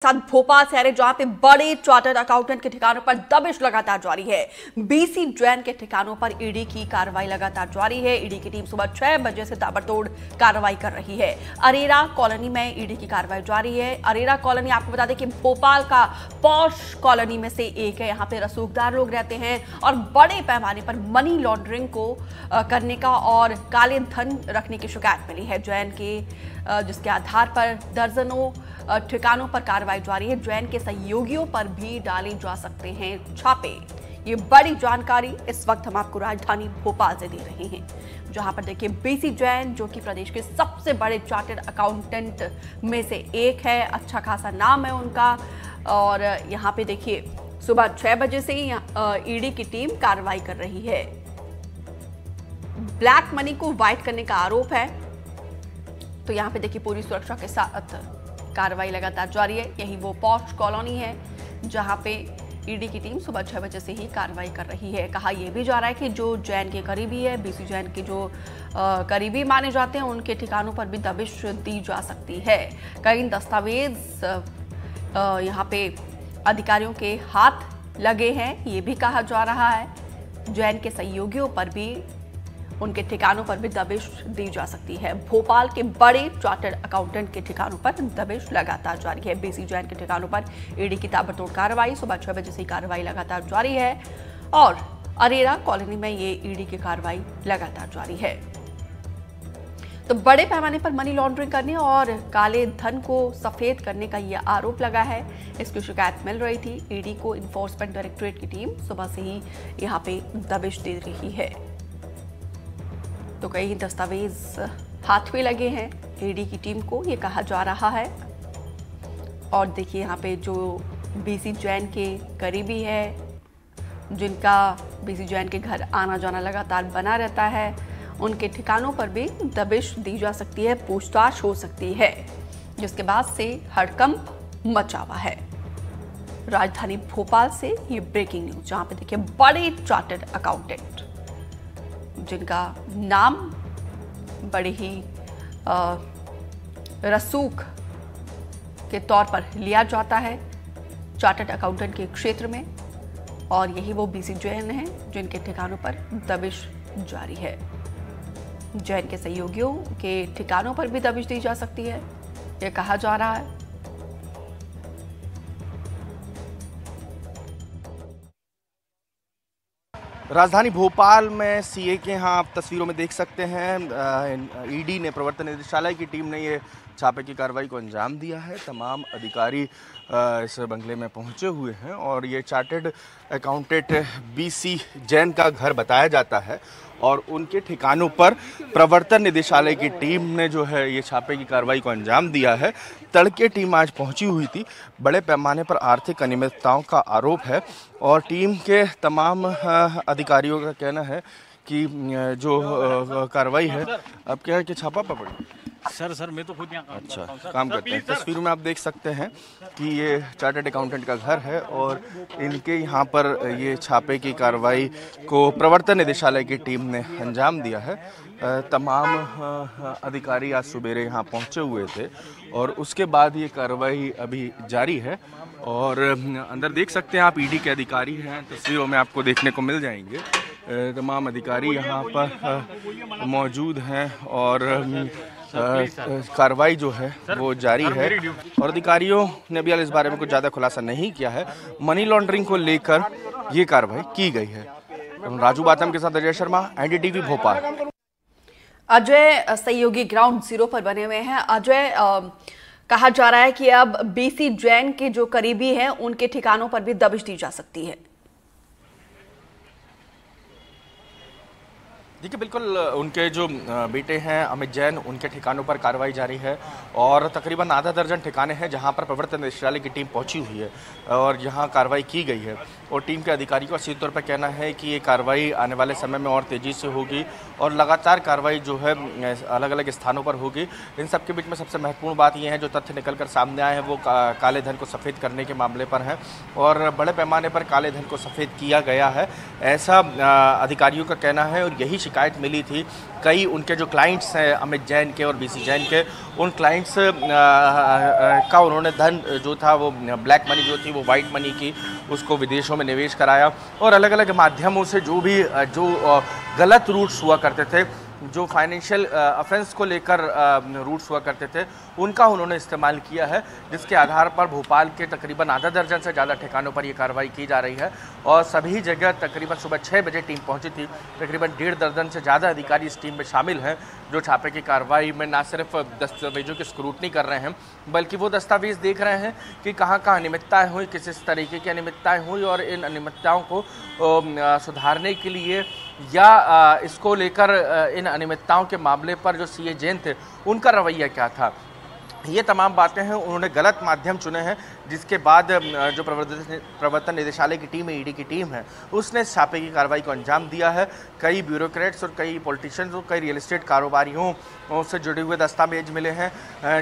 साथ भोपाल से आ रहे जहां पे बड़े चार्टर्ड अकाउंटेंट के ठिकानों पर दबिश लगातार जारी है। बीसी जैन के ठिकानों पर ईडी की कार्रवाई लगातार जारी है। ईडी की टीम सुबह 6 बजे से ताबड़तोड़ कार्रवाई कर रही है। अरेरा कॉलोनी में ईडी की कार्रवाई जारी है। अरेरा कॉलोनी आपको बता दें कि भोपाल का पॉश कॉलोनी में से एक है। यहाँ पे रसूखदार लोग रहते हैं और बड़े पैमाने पर मनी लॉन्ड्रिंग को करने का और काले धन रखने की शिकायत मिली है जैन के, जिसके आधार पर दर्जनों ठिकानों पर कार्रवाई जारी है। जैन के सहयोगियों पर भी डाले जा सकते हैं छापे। ये बड़ी जानकारी इस वक्त हम आपको राजधानी भोपाल से दे रहे हैं, जहां पर देखिए बीसी जैन जो कि प्रदेश के सबसे बड़े चार्टर्ड अकाउंटेंट में से एक है, अच्छा खासा नाम है उनका। और यहां पे देखिए सुबह 6 बजे से ही ईडी की टीम कार्रवाई कर रही है। ब्लैक मनी को व्हाइट करने का आरोप है, तो यहां पे देखिए पूरी सुरक्षा के साथ कार्रवाई लगातार जारी है। यही वो पॉश कॉलोनी है जहां पे ईडी की टीम सुबह 6 बजे से ही कार्रवाई कर रही है। कहा यह भी जा रहा है कि जो जैन के करीबी है, बीसी जैन के जो करीबी माने जाते हैं, उनके ठिकानों पर भी दबिश दी जा सकती है। कई दस्तावेज यहाँ पे अधिकारियों के हाथ लगे हैं, ये भी कहा जा रहा है। जैन के सहयोगियों पर भी, उनके ठिकानों पर भी दबिश दी जा सकती है। भोपाल के बड़े चार्टर्ड अकाउंटेंट के ठिकानों पर दबिश लगातार जारी है। बीसी जैन के ठिकानों पर ईडी की ताबड़तोड़ कार्रवाई सुबह 6 बजे से कार्रवाई लगातार जारी है और अरेरा कॉलोनी में ये ईडी की कार्रवाई लगातार जारी है। तो बड़े पैमाने पर मनी लॉन्ड्रिंग करने और काले धन को सफेद करने का यह आरोप लगा है। इसकी शिकायत मिल रही थी। ईडी को इन्फोर्समेंट डायरेक्टोरेट की टीम सुबह से ही यहाँ पे दबिश दे रही है। तो कई दस्तावेज हाथ में लगे हैं ईडी की टीम को, ये कहा जा रहा है। और देखिए यहाँ पे जो बीसी जैन के करीबी है, जिनका बीसी जैन के घर आना जाना लगातार बना रहता है, उनके ठिकानों पर भी दबिश दी जा सकती है, पूछताछ हो सकती है, जिसके बाद से हड़कंप मचा हुआ है। राजधानी भोपाल से ये ब्रेकिंग न्यूज, जहां पे देखिए बड़े चार्टर्ड अकाउंटेंट जिनका नाम बड़े ही रसूख के तौर पर लिया जाता है चार्टर्ड अकाउंटेंट के क्षेत्र में, और यही वो बीसी जैन हैं जिनके ठिकानों पर दबिश जारी है। जैन के सहयोगियों के ठिकानों पर भी दबिश दी जा सकती है, यह कहा जा रहा है। राजधानी भोपाल में सीए के यहाँ आप तस्वीरों में देख सकते हैं, ईडी ने, प्रवर्तन निदेशालय की टीम ने ये छापे की कार्रवाई को अंजाम दिया है। तमाम अधिकारी इस बंगले में पहुंचे हुए हैं और ये चार्टर्ड अकाउंटेंट बीसी जैन का घर बताया जाता है और उनके ठिकानों पर प्रवर्तन निदेशालय की टीम ने जो है ये छापे की कार्रवाई को अंजाम दिया है। तड़के टीम आज पहुंची हुई थी। बड़े पैमाने पर आर्थिक अनियमितताओं का आरोप है और टीम के तमाम अधिकारियों का कहना है कि जो कार्रवाई है, अब क्या है कि छापा पकड़ी सर मैं तो खुद यहाँ काम करते हैं। तस्वीरों में आप देख सकते हैं कि ये चार्टर्ड अकाउंटेंट का घर है और इनके यहाँ पर ये छापे की कार्रवाई को प्रवर्तन निदेशालय की टीम ने अंजाम दिया है। तमाम अधिकारी आज सुबेरे यहाँ पहुँचे हुए थे और उसके बाद ये कार्रवाई अभी जारी है। और अंदर देख सकते हैं आप, ईडी के अधिकारी हैं, तस्वीरों में आपको देखने को मिल जाएंगे। तमाम अधिकारी यहाँ पर मौजूद हैं और कार्रवाई जो है वो जारी है। और अधिकारियों ने भी इस बारे में कुछ ज़्यादा खुलासा नहीं किया है। मनी लॉन्ड्रिंग को लेकर ये कार्रवाई की गई है। राजू बातम के साथ अजय शर्मा, एनडीटीवी भोपाल। अजय सहयोगी ग्राउंड जीरो पर बने हुए हैं। अजय, कहा जा रहा है कि अब बीसी जैन के जो करीबी हैं उनके ठिकानों पर भी दबिश दी जा सकती है। देखिए, बिल्कुल उनके जो बेटे हैं अमित जैन, उनके ठिकानों पर कार्रवाई जारी है और तकरीबन आधा दर्जन ठिकाने हैं जहां पर प्रवर्तन निदेशालय की टीम पहुंची हुई है और यहां कार्रवाई की गई है। और टीम के अधिकारियों का सीधे तौर पर कहना है कि ये कार्रवाई आने वाले समय में और तेज़ी से होगी और लगातार कार्रवाई जो है अलग अलग स्थानों पर होगी। इन सब के बीच में सबसे महत्वपूर्ण बात यह है, जो तथ्य निकल कर सामने आए हैं वो काले धन को सफ़ेद करने के मामले पर हैं और बड़े पैमाने पर काले धन को सफ़ेद किया गया है, ऐसा अधिकारियों का कहना है। और यही शिकायत मिली थी। कई उनके जो क्लाइंट्स हैं अमित जैन के और बीसी जैन के, उन क्लाइंट्स का उन्होंने धन जो था वो ब्लैक मनी जो थी वो वाइट मनी की, उसको विदेशों में निवेश कराया और अलग अलग माध्यमों से जो गलत रूट्स हुआ करते थे, जो फाइनेंशियल ऑफेंस को लेकर रूट्स हुआ करते थे, उनका उन्होंने इस्तेमाल किया है, जिसके आधार पर भोपाल के तकरीबन आधा दर्जन से ज़्यादा ठिकानों पर ये कार्रवाई की जा रही है और सभी जगह तकरीबन सुबह 6 बजे टीम पहुंची थी। तकरीबन 1.5 दर्जन से ज़्यादा अधिकारी इस टीम में शामिल हैं, जो छापे की कार्रवाई में न सिर्फ दस्तावेजों की स्क्रूटनी कर रहे हैं, बल्कि वो दस्तावेज़ देख रहे हैं कि कहाँ कहाँ अनियमितताएँ हुई, किस तरीके की अनियमितताएँ हुई और इन अनियमितताओं को सुधारने के लिए या इसको लेकर इन अनियमितताओं के मामले पर जो सीए जैन थे उनका रवैया क्या था। ये तमाम बातें हैं, उन्होंने गलत माध्यम चुने हैं, जिसके बाद जो प्रवर्तन निदेशालय की टीम है, ईडी की टीम है, उसने इस छापे की कार्रवाई को अंजाम दिया है। कई ब्यूरोक्रेट्स और कई पॉलिटिशियंस और कई रियल एस्टेट कारोबारियों से जुड़े हुए दस्तावेज मिले हैं,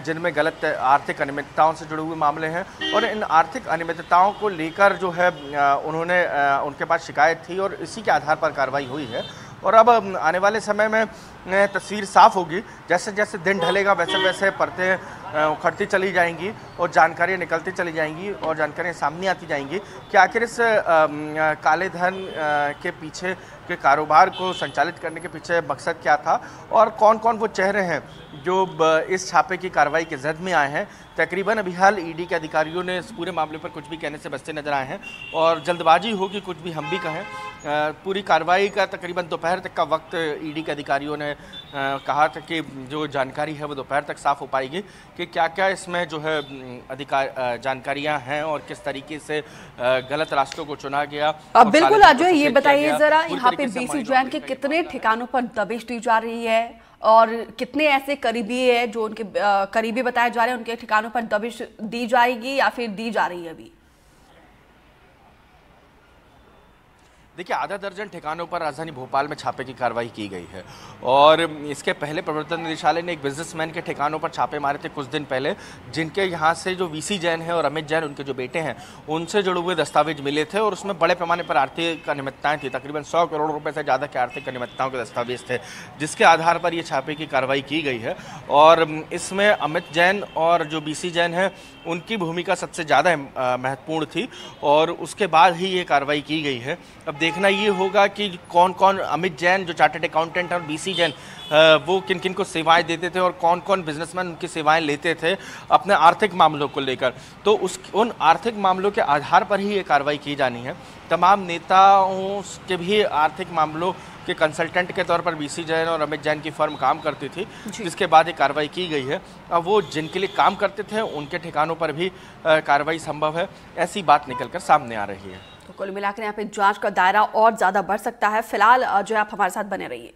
जिनमें गलत आर्थिक अनियमितताओं से जुड़े हुए मामले हैं और इन आर्थिक अनियमितताओं को लेकर जो है उन्होंने उनके पास शिकायत थी और इसी के आधार पर कार्रवाई हुई है। और अब आने वाले समय में तस्वीर साफ होगी, जैसे जैसे दिन ढलेगा वैसे वैसे परतें उखड़ती चली जाएंगी और जानकारियाँ निकलती चली जाएंगी और जानकारियाँ सामने आती जाएंगी कि आखिर इस काले धन के पीछे के कारोबार को संचालित करने के पीछे मकसद क्या था और कौन कौन वो चेहरे हैं जो इस छापे की कार्रवाई के जद में आए हैं। तकरीबन अभी हाल ईडी के अधिकारियों ने इस पूरे मामले पर कुछ भी कहने से बचते नजर आए हैं और जल्दबाजी होगी कुछ भी हम भी कहें। पूरी कार्रवाई का तकरीबन दोपहर तक का वक्त ईडी के अधिकारियों ने कहा था कि जो जानकारी है वो दोपहर तक साफ हो पाएगी कि क्या क्या इसमें जो है जानकारियां हैं और किस तरीके से गलत रास्तों को चुना गया। बिल्कुल अजय, ये बताइए जरा यहाँ पे बीसी जैन के कितने ठिकानों पर दबिश दी जा रही है और कितने ऐसे करीबी है जो उनके करीबी बताए जा रहे हैं, उनके ठिकानों पर दबिश दी जाएगी या फिर दी जा रही है अभी? देखिए, आधा दर्जन ठिकानों पर राजधानी भोपाल में छापे की कार्रवाई की गई है और इसके पहले प्रवर्तन निदेशालय ने एक बिजनेसमैन के ठिकानों पर छापे मारे थे कुछ दिन पहले, जिनके यहाँ से जो वीसी जैन है और अमित जैन उनके जो बेटे हैं उनसे जुड़े हुए दस्तावेज मिले थे और उसमें बड़े पैमाने पर आर्थिक अनियमितताएं थी। तकरीबन 100 करोड़ रुपए से ज़्यादा के आर्थिक अनियमितताओं के दस्तावेज थे, जिसके आधार पर ये छापे की कार्रवाई की गई है और इसमें अमित जैन और जो बीसी जैन है उनकी भूमिका सबसे ज़्यादा महत्वपूर्ण थी और उसके बाद ही ये कार्रवाई की गई है। अब देखना ये होगा कि कौन कौन अमित जैन जो चार्टर्ड अकाउंटेंट और बीसी जैन वो किन किन को सेवाएं देते थे और कौन कौन बिजनेसमैन उनकी सेवाएं लेते थे अपने आर्थिक मामलों को लेकर, तो उन आर्थिक मामलों के आधार पर ही ये कार्रवाई की जानी है। तमाम नेताओं के भी आर्थिक मामलों के कंसल्टेंट के तौर पर बीसी जैन और अमित जैन की फर्म काम करती थी, जिसके बाद ये कार्रवाई की गई है। अब वो जिनके लिए काम करते थे उनके ठिकानों पर भी कार्रवाई संभव है, ऐसी बात निकलकर सामने आ रही है। तो कुल मिलाकर यहाँ पे जांच का दायरा और ज्यादा बढ़ सकता है। फिलहाल जो आप हमारे साथ बने रहिए।